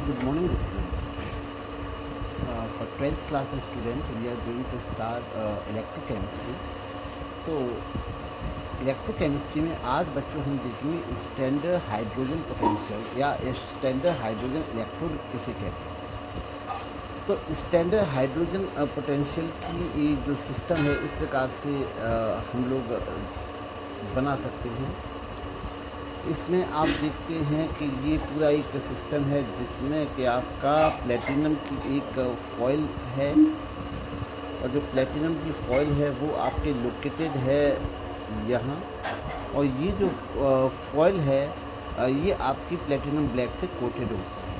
Good morning, student. For 12th class student, we are going to start electrochemistry. तो electrochemistry में आज बच्चों हम देखेंगे स्टैंडर्ड हाइड्रोजन पोटेंशियल या स्टैंडर्ड हाइड्रोजन इलेक्ट्रोड किसे कहते हैं। तो स्टैंडर्ड हाइड्रोजन पोटेंशियल की ये जो सिस्टम है इस प्रकार से हम लोग बना सकते हैं। इसमें आप देखते हैं कि ये पूरा एक सिस्टम है जिसमें कि आपका प्लेटिनम की एक फॉइल है और जो प्लेटिनम की फॉइल है वो आपके लोकेटेड है यहाँ, और ये जो फॉइल है ये आपकी प्लेटिनम ब्लैक से कोटेड होता है।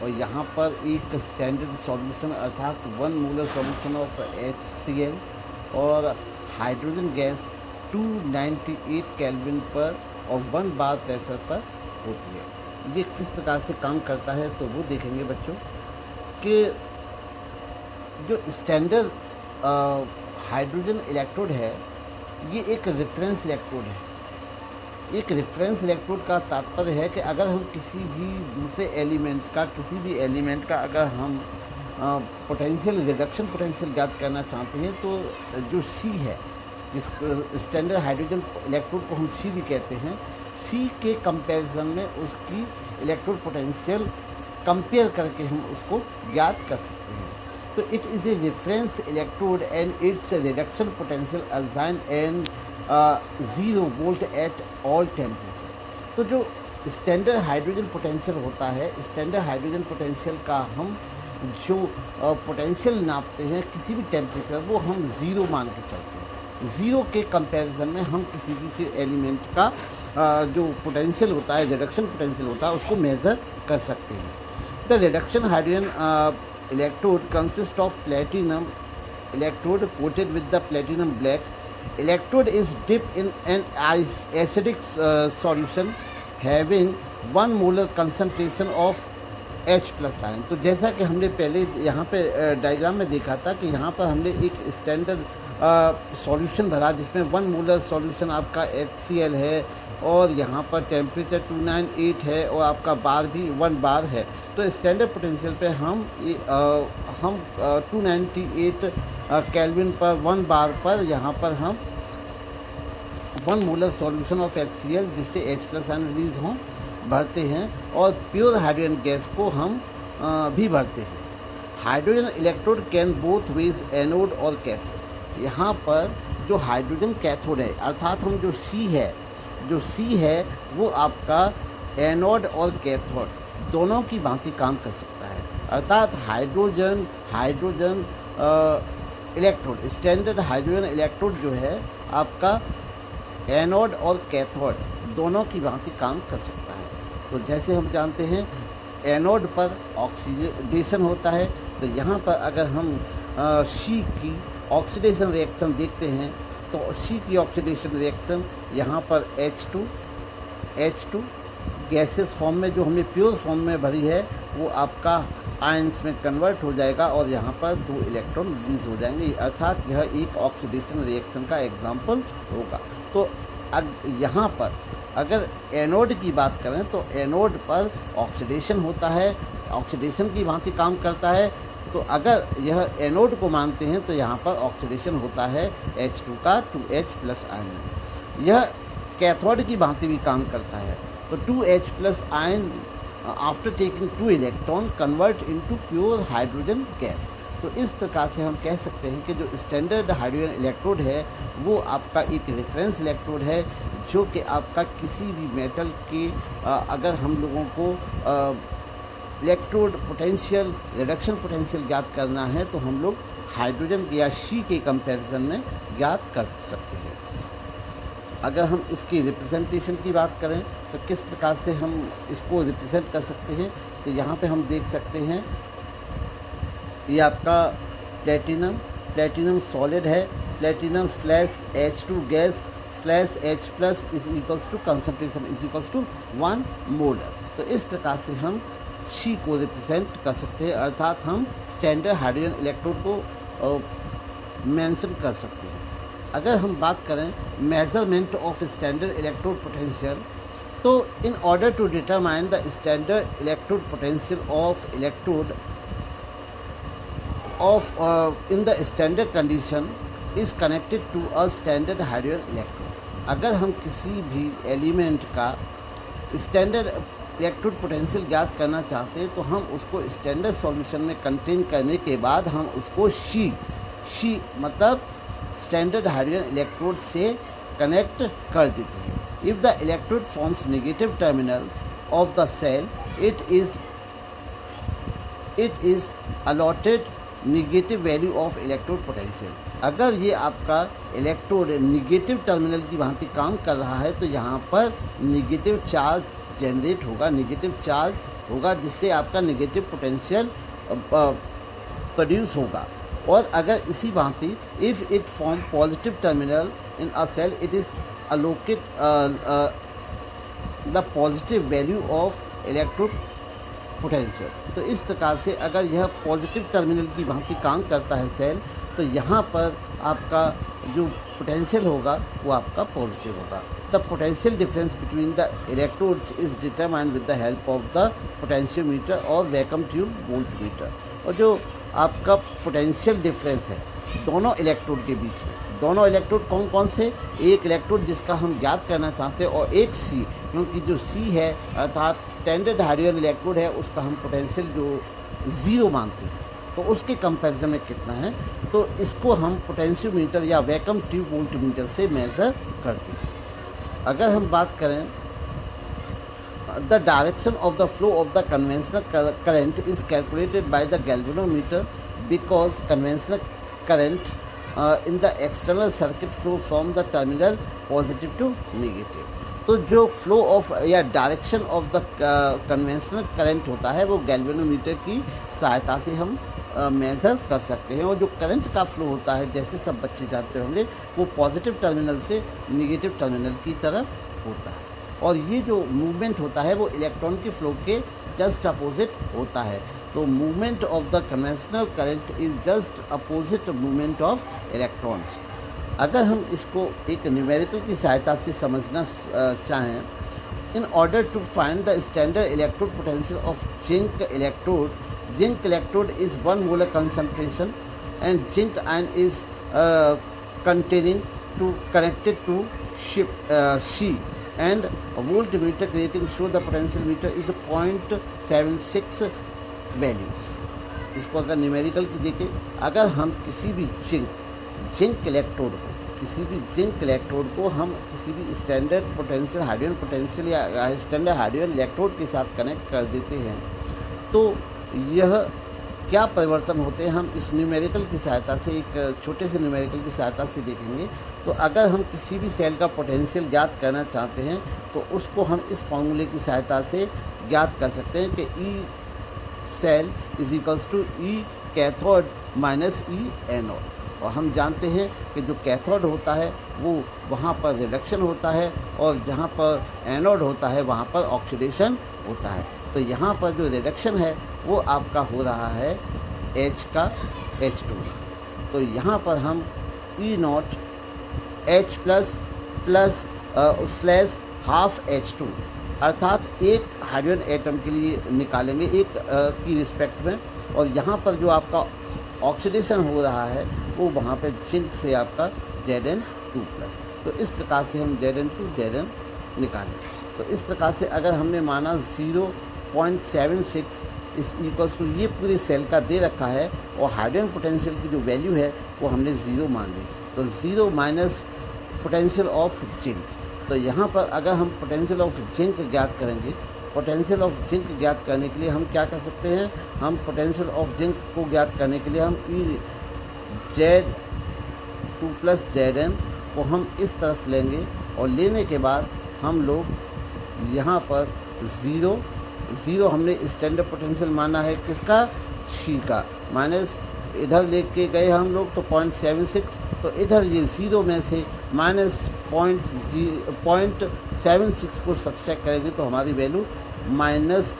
और यहाँ पर एक स्टैंडर्ड सॉल्यूशन अर्थात 1 मोलर सॉल्यूशन ऑफ HCl और हाइड्रोजन गैस 298 केल्विन पर और 1 बार प्रेशर पर होती है। ये किस प्रकार से काम करता है तो वो देखेंगे बच्चों कि जो स्टैंडर्ड हाइड्रोजन इलेक्ट्रोड है ये एक रेफरेंस इलेक्ट्रोड है। एक रेफरेंस इलेक्ट्रोड का तात्पर्य है कि अगर हम किसी भी दूसरे एलिमेंट का अगर हम पोटेंशियल रिडक्शन पोटेंशियल ज्ञात करना चाहते हैं तो जो सी है, जिस स्टैंडर्ड हाइड्रोजन इलेक्ट्रोड को हम सी भी कहते हैं, सी के कंपैरिजन में उसकी इलेक्ट्रोड पोटेंशियल कंपेयर करके हम उसको ज्ञात कर सकते हैं। तो it is a reference electrode and it's reduction potential assign and 0 volt at all temperature. तो जो स्टैंडर्ड हाइड्रोजन पोटेंशियल होता है, स्टैंडर्ड हाइड्रोजन पोटेंशियल का हम जो पोटेंशियल नापते हैं किसी भी टेम्परेचर वो हम 0 मान के चलते हैं। 0 के कंपैरिजन में हम किसी भी फिर एलिमेंट का जो पोटेंशियल होता है, रिडक्शन पोटेंशियल होता है, उसको मेज़र कर सकते हैं। The reduction hydrogen electrode consist of platinum electrode coated with the platinum black. Electrode is dipped in an acidic solution having 1 molar concentration of H plus ion. तो जैसा कि हमने पहले यहाँ पे डायग्राम में देखा था कि यहाँ पर हमने एक स्टैंडर्ड सॉल्यूशन भरा जिसमें 1 मोलर सॉल्यूशन आपका HCl है और यहाँ पर टेम्परेचर 298 है और आपका बार भी 1 बार है। तो स्टैंडर्ड पोटेंशियल पे हम 298 केल्विन पर 1 बार पर यहाँ पर हम 1 मोलर सॉल्यूशन ऑफ HCl जिससे H प्लस आयन रिलीज हों भरते हैं और प्योर हाइड्रोजन गैस को हम भी भरते हैं। Hydrogen electrode can both ways anode और कैथोड। यहाँ पर जो हाइड्रोजन कैथोड है अर्थात हम जो C है वो आपका एनोड और कैथोड दोनों की भांति काम कर सकता है। अर्थात hydrogen electrode standard hydrogen electrode जो है आपका एनोड और कैथोड दोनों की भांति काम कर सकता है। तो जैसे हम जानते हैं एनोड पर ऑक्सीडेशन होता है, तो यहाँ पर अगर हम सी की ऑक्सीडेशन रिएक्शन देखते हैं तो सी की ऑक्सीडेशन रिएक्शन यहाँ पर H2 गैसेस फॉर्म में जो हमने प्योर फॉर्म में भरी है वो आपका आयंस में कन्वर्ट हो जाएगा और यहाँ पर 2 इलेक्ट्रॉन रिलीज हो जाएंगे। अर्थात यह एक ऑक्सीडेशन रिएक्शन का एग्जाम्पल होगा। तो यहाँ पर अगर एनोड की बात करें तो एनोड पर ऑक्सीडेशन होता है, ऑक्सीडेशन की भांति काम करता है। तो अगर यह एनोड को मानते हैं तो यहाँ पर ऑक्सीडेशन होता है H2 का 2H प्लस आयन। यह कैथोड की भांति भी काम करता है। तो 2H plus ion after taking 2 electron convert into pure hydrogen gas. तो इस प्रकार से हम कह सकते हैं कि जो स्टैंडर्ड हाइड्रोजन इलेक्ट्रोड है वो आपका एक रेफरेंस इलेक्ट्रोड है जो कि आपका किसी भी मेटल के अगर हम लोगों को इलेक्ट्रोड पोटेंशियल रिडक्शन पोटेंशियल ज्ञात करना है तो हम लोग हाइड्रोजन या सी के कंपैरिजन में ज्ञात कर सकते हैं। अगर हम इसकी रिप्रेजेंटेशन की बात करें तो किस प्रकार से हम इसको रिप्रेजेंट कर सकते हैं, तो यहाँ पे हम देख सकते हैं ये आपका प्लेटिनम सॉलिड है, platinum slash H2 gas slash H plus is equals to concentration is equals to 1 molar. तो इस प्रकार से हम सी को रिप्रेजेंट कर सकते हैं, अर्थात हम स्टैंडर्ड हाइड्रोजन इलेक्ट्रोड को मेंशन कर सकते हैं। अगर हम बात करें measurement of standard electrode potential तो in order to determine the standard electrode potential of electrode of in the standard condition is connected to a standard hydrogen electrode. अगर हम किसी भी एलिमेंट का स्टैंडर्ड इलेक्ट्रोड पोटेंशियल ज्ञात करना चाहते हैं तो हम उसको स्टैंडर्ड सॉल्यूशन में कंटेन करने के बाद हम उसको शी मतलब स्टैंडर्ड हाइड्रोजन इलेक्ट्रोड से कनेक्ट कर देते हैं। If the electrode forms negative terminals of the cell it is allotted negative value of electrode potential. अगर ये आपका इलेक्ट्रोड निगेटिव टर्मिनल की भांति काम कर रहा है तो यहाँ पर निगेटिव चार्ज जनरेट होगा, निगेटिव चार्ज होगा, जिससे आपका निगेटिव पोटेंशियल प्रोड्यूस होगा। और अगर इसी भांति if it form positive terminal in a cell it is allocate the positive value of electrode potential. तो इस प्रकार से अगर यह पॉजिटिव टर्मिनल की भांति काम करता है सेल तो यहाँ पर आपका जो पोटेंशियल होगा वो आपका पॉजिटिव होगा। The potential difference between the electrodes is determined with the help of the potentiometer और वैक्यूम ट्यूब वोल्टमीटर। और जो आपका पोटेंशियल डिफरेंस है दोनों इलेक्ट्रोड के बीच में, दोनों इलेक्ट्रोड कौन कौन से, एक इलेक्ट्रोड जिसका हम ज्ञात करना चाहते हैं और एक सी, क्योंकि जो सी है अर्थात स्टैंडर्ड हाइड्रोजन इलेक्ट्रोड है उसका हम पोटेंशियल जो ज़ीरो मानते हैं तो उसके कंपैरिजन में कितना है, तो इसको हम पोटेंशियोमीटर या वैक्यूम ट्यूब वोल्टमीटर से मेज़र करते हैं। अगर हम बात करें the direction of the flow of the conventional current is calculated by the galvanometer because conventional current in the external circuit flow from the terminal positive to negative। तो जो flow of या direction of the conventional current होता है वो galvanometer की सहायता से हम मेज़र कर सकते हैं। और जो करंट का फ्लो होता है जैसे सब बच्चे जानते होंगे वो पॉजिटिव टर्मिनल से निगेटिव टर्मिनल की तरफ होता है। और ये जो मूवमेंट होता है वो इलेक्ट्रॉन के फ्लो के जस्ट अपोजिट होता है। तो movement of the conventional current is just opposite movement of electrons. अगर हम इसको एक न्यूमेरिकल की सहायता से समझना चाहें, in order to find the standard electrode potential of zinc electrode is 1 molar concentration and zinc ion is containing to connected to She and a voltmeter creating show the potential meter is 0.76 values. इसको अगर numerical की देखें, अगर हम किसी भी zinc electrode को हम किसी भी स्टैंडर्ड पोटेंशियल हाइड्रोजन पोटेंशियल या स्टैंडर्ड हाइड्रोजन इलेक्ट्रोड के साथ कनेक्ट कर देते हैं तो यह क्या परिवर्तन होते हैं हम इस न्यूमेरिकल की सहायता से, एक छोटे से न्यूमेरिकल की सहायता से देखेंगे। तो अगर हम किसी भी सेल का पोटेंशियल ज्ञात करना चाहते हैं तो उसको हम इस फॉर्मूले की सहायता से ज्ञात कर सकते हैं कि E cell is equals to E cathode minus E anode. और हम जानते हैं कि जो कैथोड होता है वो वहाँ पर रिडक्शन होता है और जहाँ पर एनोड होता है वहाँ पर ऑक्सीडेशन होता है। तो यहाँ पर जो रिडक्शन है वो आपका हो रहा है H का H2। तो यहाँ पर हम E0 H plus slash half H2 अर्थात एक हाइड्रोजन एटम के लिए निकालेंगे एक की रिस्पेक्ट में। और यहाँ पर जो आपका ऑक्सीडेशन हो रहा है वो वहाँ पे जिंक से आपका Zn2+। तो इस प्रकार से हम Zn2 Zn निकालें। तो इस प्रकार से अगर हमने माना 0.76 इस इक्वल्स टू ये पूरे सेल का दे रखा है और हाइड्रोजन पोटेंशियल की जो वैल्यू है वो हमने 0 मान ली, तो 0 माइनस पोटेंशियल ऑफ जिंक। तो यहाँ पर अगर हम पोटेंशियल ऑफ जिंक ज्ञात करेंगे, पोटेंशियल ऑफ जिंक ज्ञात करने के लिए हम क्या कर सकते हैं, हम पोटेंशियल ऑफ जिंक को ज्ञात करने के लिए हम Z2+ Zn को हम इस तरफ लेंगे और लेने के बाद हम लोग यहाँ पर 0 हमने स्टैंडर्ड पोटेंशियल माना है किसका, शी का, माइनस इधर लेके गए हम लोग तो 0.76, तो इधर ये 0 में से माइनस 0.76 को सब्सट्रैक्ट करेंगे तो हमारी वैल्यू माइनस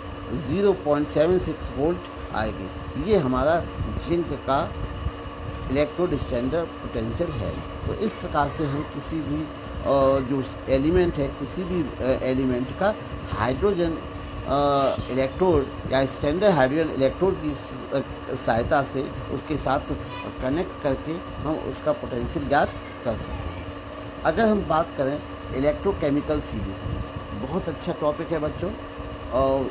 0.76 वोल्ट आएगी। ये हमारा जिंक का इलेक्ट्रोड स्टैंडर्ड पोटेंशियल है। तो इस प्रकार से हम किसी भी जो एलिमेंट है किसी भी एलिमेंट का हाइड्रोजन इलेक्ट्रोड या स्टैंडर्ड हाइड्रोजन इलेक्ट्रोड की सहायता से उसके साथ कनेक्ट करके हम उसका पोटेंशियल ज्ञात कर सकते हैं। अगर हम बात करें इलेक्ट्रोकेमिकल सीरीज में, बहुत अच्छा टॉपिक है बच्चों, और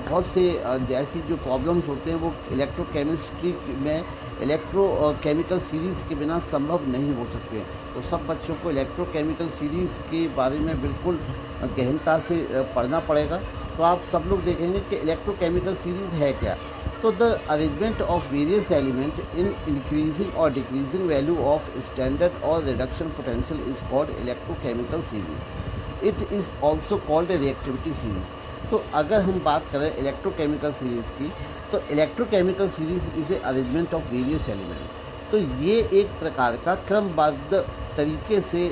बहुत से जैसी जो प्रॉब्लम्स होते हैं वो इलेक्ट्रोकेमिस्ट्री में इलेक्ट्रोकेमिकल सीरीज़ के बिना संभव नहीं हो सकते हैं। तो सब बच्चों को इलेक्ट्रोकेमिकल सीरीज़ के बारे में बिल्कुल गहनता से पढ़ना पड़ेगा। तो आप सब लोग देखेंगे कि इलेक्ट्रोकेमिकल सीरीज़ है क्या। तो the arrangement of various element in increasing और डिक्रीजिंग वैल्यू ऑफ स्टैंडर्ड और reduction potential is called electrochemical series. It is also called reactivity series. तो अगर हम बात करें इलेक्ट्रोकेमिकल सीरीज़ की, तो electrochemical series is a arrangement of various element. तो ये एक प्रकार का क्रमबद्ध तरीके से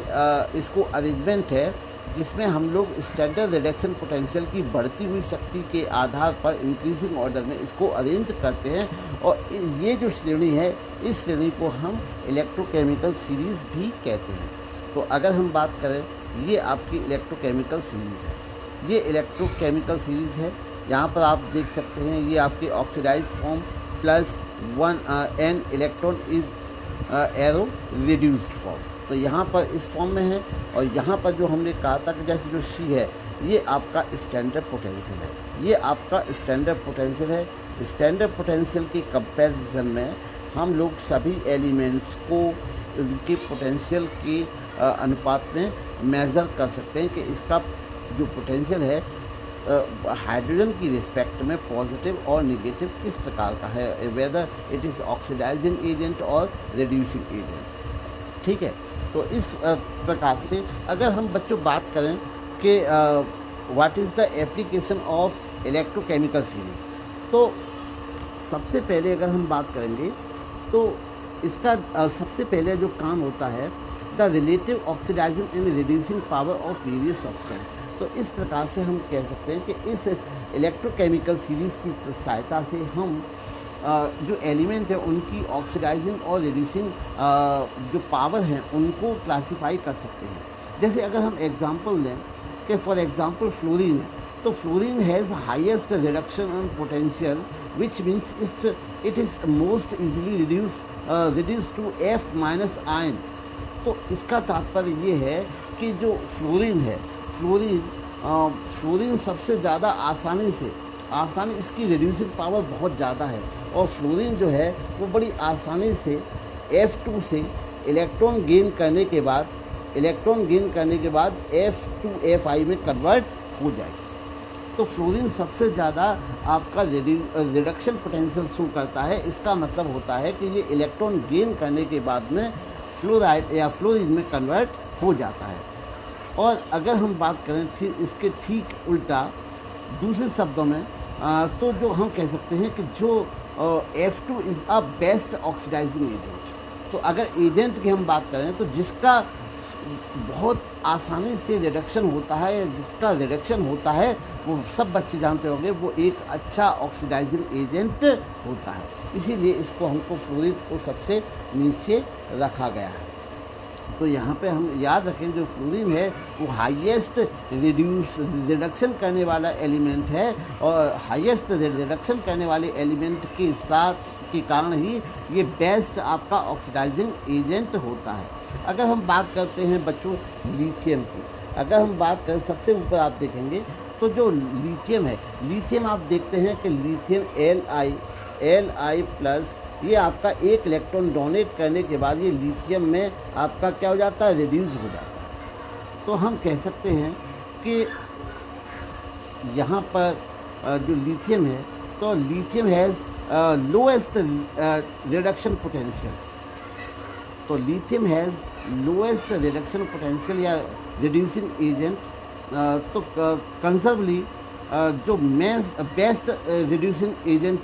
इसको अरेंजमेंट है जिसमें हम लोग स्टैंडर्ड रिडक्शन पोटेंशियल की बढ़ती हुई शक्ति के आधार पर इंक्रीजिंग ऑर्डर में इसको अरेंज करते हैं। और ये जो श्रेणी है, इस श्रेणी को हम इलेक्ट्रोकेमिकल सीरीज़ भी कहते हैं। तो अगर हम बात करें, ये आपकी इलेक्ट्रोकेमिकल सीरीज़ है, ये इलेक्ट्रोकेमिकल सीरीज़ है। यहाँ पर आप देख सकते हैं ये आपकी oxidise form plus 1 n electron is arrow reduced form. तो यहाँ पर इस फॉर्म में है, और यहाँ पर जो हमने कहा था कि जैसे जो C है ये आपका स्टैंडर्ड पोटेंशियल है, ये आपका स्टैंडर्ड पोटेंशियल है। स्टैंडर्ड पोटेंशियल के कंपैरिजन में हम लोग सभी एलिमेंट्स को उनके पोटेंशियल के अनुपात में मेज़र कर सकते हैं कि इसका जो पोटेंशियल है हाइड्रोजन की रिस्पेक्ट में पॉजिटिव और नेगेटिव किस प्रकार का है, whether it is oxidising agent और रिड्यूसिंग एजेंट। ठीक है, तो इस प्रकार से अगर हम बच्चों बात करें कि what is the application of electrochemical series, तो सबसे पहले अगर हम बात करेंगे तो इसका सबसे पहले जो काम होता है the relative oxidising and reducing power of various substance. तो इस प्रकार से हम कह सकते हैं कि इस इलेक्ट्रोकेमिकल सीरीज़ की सहायता से हम जो एलिमेंट है उनकी ऑक्सीडाइजिंग और रिड्यूसिंग जो पावर हैं उनको क्लासिफाई कर सकते हैं। जैसे अगर हम एग्जांपल लें कि फॉर एग्जांपल फ्लोरीन है, तो fluorine has highest reduction on potential which means it is most easily reduce to F minus ion. तो इसका तात्पर्य ये है कि जो फ्लोरीन है, फ्लोरीन सबसे ज़्यादा आसानी इसकी रिड्यूसिंग पावर बहुत ज़्यादा है, और फ्लोरीन जो है वो बड़ी आसानी से F2 से इलेक्ट्रॉन गेन करने के बाद F2Fi में कन्वर्ट हो जाएगी। तो फ्लोरीन सबसे ज़्यादा आपका रिडक्शन पोटेंशियल शो करता है। इसका मतलब होता है कि ये इलेक्ट्रॉन गेन करने के बाद में फ्लोराइड या फ्लोरीन में कन्वर्ट हो जाता है। और अगर हम बात करें इसके ठीक उल्टा दूसरे शब्दों में तो जो हम कह सकते हैं कि जो F2 is a best oxidising agent. तो अगर एजेंट की हम बात करें तो जिसका बहुत आसानी से रिडक्शन होता है, जिसका रिडक्शन होता है, वो सब बच्चे जानते होंगे वो एक अच्छा ऑक्सीडाइजिंग एजेंट होता है। इसीलिए इसको हमको फ्लोरीन को सबसे नीचे रखा गया है। तो यहाँ पे हम याद रखें जो फ्लोरीन है वो हाईएस्ट रिडक्शन करने वाला एलिमेंट है, और हाईएस्ट रिडक्शन करने वाले एलिमेंट के साथ के कारण ही ये बेस्ट आपका ऑक्सीडाइजिंग एजेंट होता है। अगर हम बात करते हैं बच्चों लिथियम की, अगर हम बात करें सबसे ऊपर आप देखेंगे तो जो लिथियम है, लिथियम आप देखते हैं कि लिथियम Li प्लस ये आपका एक इलेक्ट्रॉन डोनेट करने के बाद ये लिथियम में आपका क्या हो जाता है, रिड्यूस हो जाता है। तो हम कह सकते हैं कि यहाँ पर जो लिथियम है तो lithium has lowest reduction potential. तो lithium has lowest reduction potential या रिड्यूसिंग एजेंट। तो कंजर्वली जो बेस्ट रिड्यूसिंग एजेंट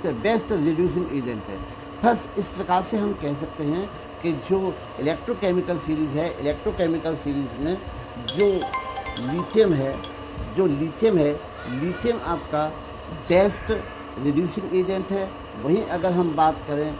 है। थस इस प्रकार से हम कह सकते हैं कि जो इलेक्ट्रोकेमिकल सीरीज़ है, इलेक्ट्रोकेमिकल सीरीज़ में जो लिथियम है, लिथियम आपका बेस्ट रिड्यूसिंग एजेंट है। वहीं अगर हम बात करें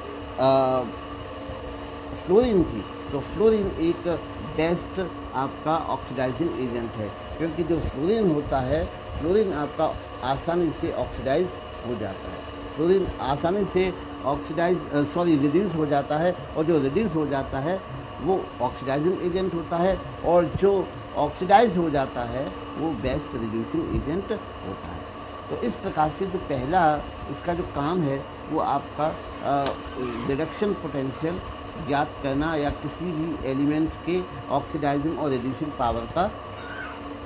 फ्लोरीन की, तो फ्लोरीन एक बेस्ट आपका ऑक्सीडाइजिंग एजेंट है, क्योंकि जो फ्लोरीन होता है, फ्लोरीन आपका आसानी से ऑक्सीडाइज हो जाता है, फ्लोरीन आसानी से रिड्यूस हो जाता है, और जो रिड्यूस हो जाता है वो ऑक्सीडाइजिंग एजेंट होता है, और जो ऑक्सीडाइज हो जाता है वो बेस्ट रिड्यूसिंग एजेंट होता है। तो इस प्रकार से जो पहला इसका जो काम है वो आपका रिडक्शन पोटेंशियल ज्ञात करना, या किसी भी एलिमेंट्स के ऑक्सीडाइजिंग और रिड्यूसिंग पावर का।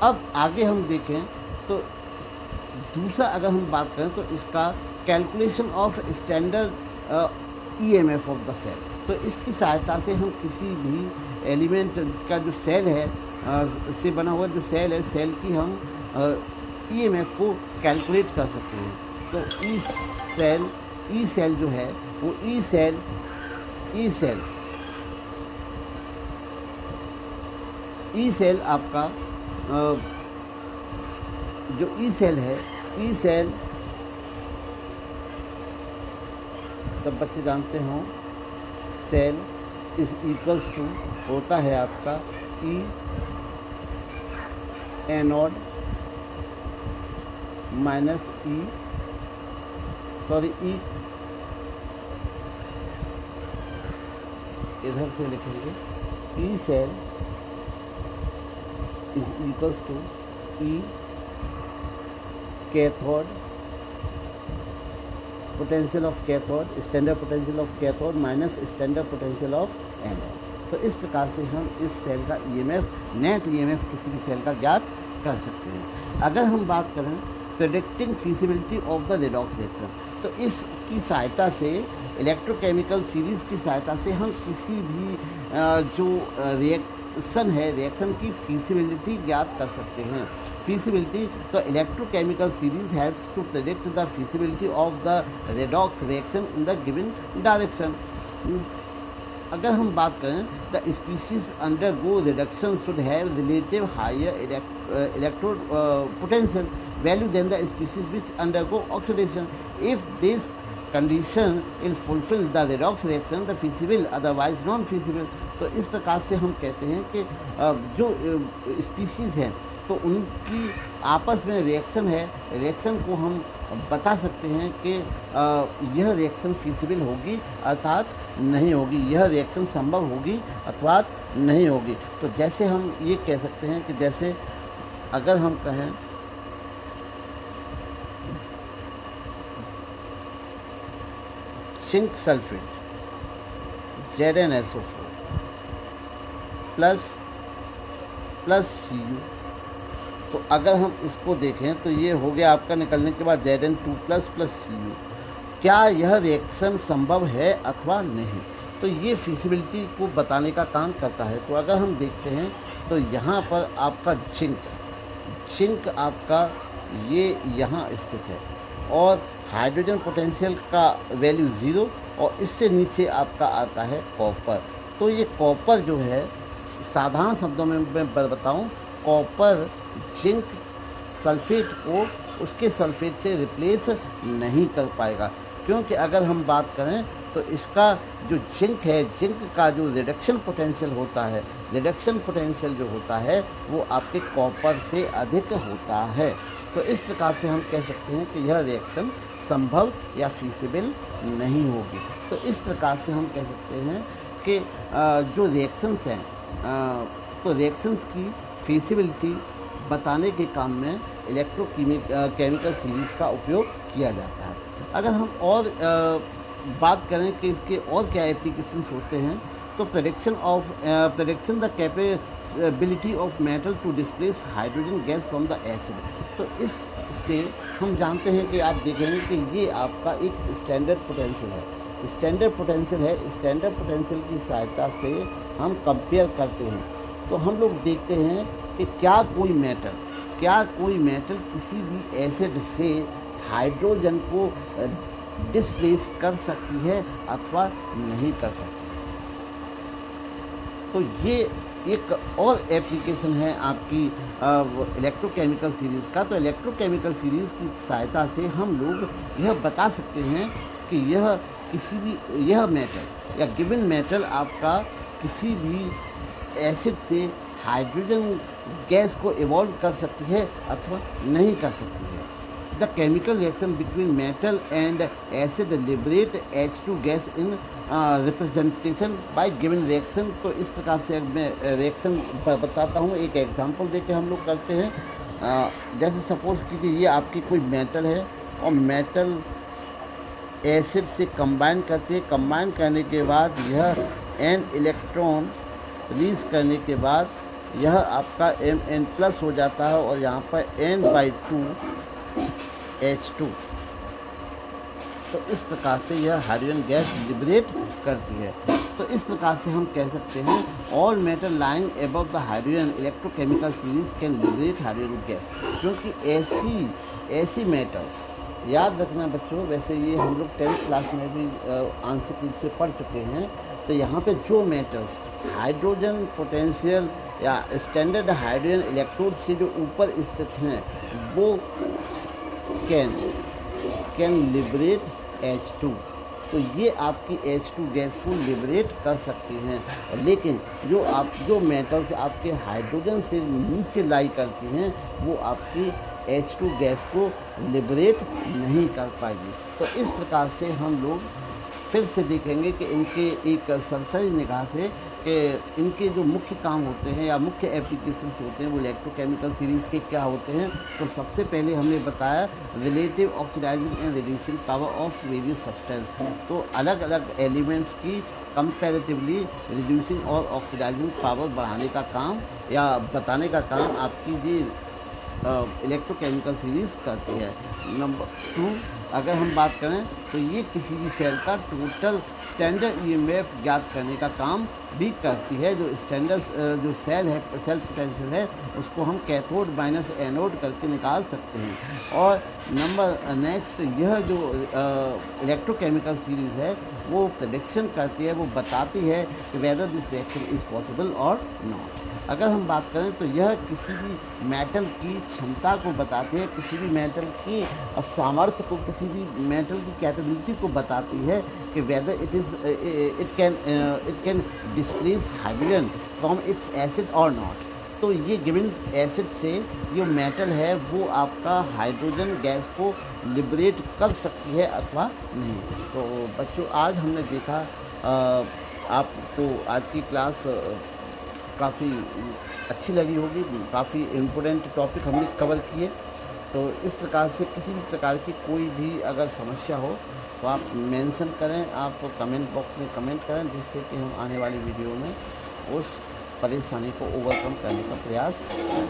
अब आगे हम देखें तो दूसरा अगर हम बात करें तो इसका calculation of standard EMF of the cell. तो इसकी सहायता से हम किसी भी एलिमेंट का जो सेल है से बना हुआ जो सेल है, सेल की हम ईएमएफ को कैलकुलेट कर सकते हैं। तो ई सेल जो है वो ई सेल आपका जो ई सेल है, ई सेल सब बच्चे जानते हों, सेल इज इक्वल्स टू होता है आपका ई एनोड माइनस ई इधर से लिखेंगे, E cell is equals to E cathode potential of cathode, standard potential of cathode minus standard potential of anode. तो इस प्रकार से हम इस सेल का ईएमएफ, नेट ईएमएफ किसी भी सेल का ज्ञात कर सकते हैं। अगर हम बात करें predicting feasibility of the redox reaction, तो इसकी सहायता से इलेक्ट्रोकेमिकल सीरीज़ की सहायता से हम किसी भी जो रिएक्शन है, रिएक्शन की फीसिबिलिटी ज्ञात कर सकते हैं। फीसिबिलिटी, तो electrochemical series helps to predict the feasibility of the redox reaction in the given direction. अगर हम बात करें the species undergo reduction should have relative higher electrode potential value than the species which undergo oxidation. If this condition will fulfill the redox reaction the feasible otherwise non feasible। तो इस प्रकार से हम कहते हैं कि जो स्पीशीज़ हैं तो उनकी आपस में रिएक्शन है, रिएक्शन को हम बता सकते हैं कि यह रिएक्शन फीसिबल होगी अर्थात नहीं होगी, यह रिएक्शन संभव होगी अथवा नहीं होगी। तो जैसे हम ये कह सकते हैं कि जैसे अगर हम कहें zinc sulphate ZnSO4 plus Cu, तो अगर हम इसको देखें तो ये हो गया आपका निकलने के बाद Zn2 प्लस Cu। क्या यह रिएक्शन संभव है अथवा नहीं, तो ये फिजिबिलिटी को बताने का काम करता है। तो अगर हम देखते हैं तो यहाँ पर आपका जिंक आपका ये यहाँ स्थित है, और हाइड्रोजन पोटेंशियल का वैल्यू 0, और इससे नीचे आपका आता है कॉपर। तो ये कॉपर जो है, साधारण शब्दों में मैं बताऊं, कॉपर जिंक सल्फेट को उसके सल्फेट से रिप्लेस नहीं कर पाएगा, क्योंकि अगर हम बात करें तो इसका जो जिंक है, जिंक का जो रिडक्शन पोटेंशियल होता है, रिडक्शन पोटेंशियल जो होता है वो आपके कॉपर से अधिक होता है। तो इस प्रकार से हम कह सकते हैं कि यह रिएक्शन संभव या फीसिबल नहीं होगी। तो इस प्रकार से हम कह सकते हैं कि जो रिएक्शंस हैं, तो रिएक्शंस की फीसिबिलिटी बताने के काम में केमिकल सीरीज़ का उपयोग किया जाता है। अगर हम और बात करें कि इसके और क्या एप्लीकेशंस होते हैं, तो prediction the capability of metal to displace hydrogen gas from the acid. तो इससे हम जानते हैं कि आप देखेंगे कि ये आपका एक स्टैंडर्ड पोटेंशियल है, स्टैंडर्ड पोटेंशियल की सहायता से हम कंपेयर करते हैं। तो हम लोग देखते हैं कि क्या कोई मेटल किसी भी एसिड से हाइड्रोजन को डिस्प्लेस कर सकती है अथवा नहीं कर सकती। तो ये एक और एप्लीकेशन है आपकी इलेक्ट्रोकेमिकल सीरीज़ का। तो इलेक्ट्रोकेमिकल सीरीज़ की सहायता से हम लोग यह बता सकते हैं कि यह मेटल या गिवन मेटल आपका किसी भी एसिड से हाइड्रोजन गैस को इवॉल्व कर सकती है अथवा नहीं कर सकती है। The chemical reaction between metal and acid liberate H2 gas in representation bye given reaction. तो इस प्रकार से मैं रिएक्शन बताता हूँ, एक एग्जांपल देके हम लोग करते हैं। जैसे सपोज कीजिए ये आपकी कोई मेटल है और मेटल एसिड से कंबाइन करती है। कंबाइन करने के बाद यह n इलेक्ट्रॉन रिलीज करने के बाद यह आपका Mn+ हो जाता है और यहाँ पर n/2 H2। तो इस प्रकार से यह हाइड्रोजन गैस लिबरेट करती है। तो इस प्रकार से हम कह सकते हैं all metal lying above the hydrogen electrochemical series can liberate hydrogen gas. क्योंकि ऐसी मेटल्स, याद रखना बच्चों, वैसे ये हम लोग 10th क्लास में भी आंशिक रूप से पढ़ चुके हैं। तो यहाँ पे जो मेटल्स हाइड्रोजन पोटेंशियल या स्टैंडर्ड हाइड्रोजन इलेक्ट्रोड से जो ऊपर स्थित हैं वो कैन लिबरेट H2। तो ये आपकी H2 गैस को लिबरेट कर सकती हैं। लेकिन जो मेटल्स आपके हाइड्रोजन से नीचे लाई करती हैं वो आपकी H2 गैस को लिबरेट नहीं कर पाएगी। तो इस प्रकार से हम लोग फिर से देखेंगे कि इनके एक सरसरी निगाह से कि इनके जो मुख्य काम होते हैं या मुख्य एप्लीकेशंस होते हैं वो इलेक्ट्रोकेमिकल सीरीज़ के क्या होते हैं। तो सबसे पहले हमने बताया relative oxidising and reducing power of various substance. तो अलग अलग एलिमेंट्स की कंपैरेटिवली रिड्यूसिंग और ऑक्सीडाइजिंग पावर बढ़ाने का काम या बताने का काम आपकी जी इलेक्ट्रोकेमिकल सीरीज़ करती है। नंबर 2, अगर हम बात करें तो ये किसी भी सेल का टोटल स्टैंडर्ड ईएमएफ ज्ञात करने का काम भी करती है। जो स्टैंडर्ड जो सेल पोटेंशियल है उसको हम कैथोड माइनस एनोड करके निकाल सकते हैं। और नेक्स्ट यह जो इलेक्ट्रोकेमिकल सीरीज़ है वो प्रेडिक्शन करती है, वो बताती है कि whether this reaction is possible और नॉट। अगर हम बात करें तो यह किसी भी मेटल की क्षमता को बताती है, किसी भी मेटल की सामर्थ्य को, किसी भी मेटल की कैपेबिलिटी को बताती है कि whether it can displace hydrogen from its acid और नॉट। तो ये गिवन एसिड से जो मेटल है वो आपका हाइड्रोजन गैस को लिबरेट कर सकती है अथवा नहीं। तो बच्चों आज हमने देखा आपको आज की क्लास काफ़ी अच्छी लगी होगी, काफ़ी इम्पोर्टेंट टॉपिक हमने कवर किए। तो इस प्रकार से किसी भी प्रकार की कोई भी अगर समस्या हो तो आप मेंशन करें, आप कमेंट बॉक्स में कमेंट करें, जिससे कि हम आने वाली वीडियो में उस परेशानी को ओवरकम करने का प्रयास करें।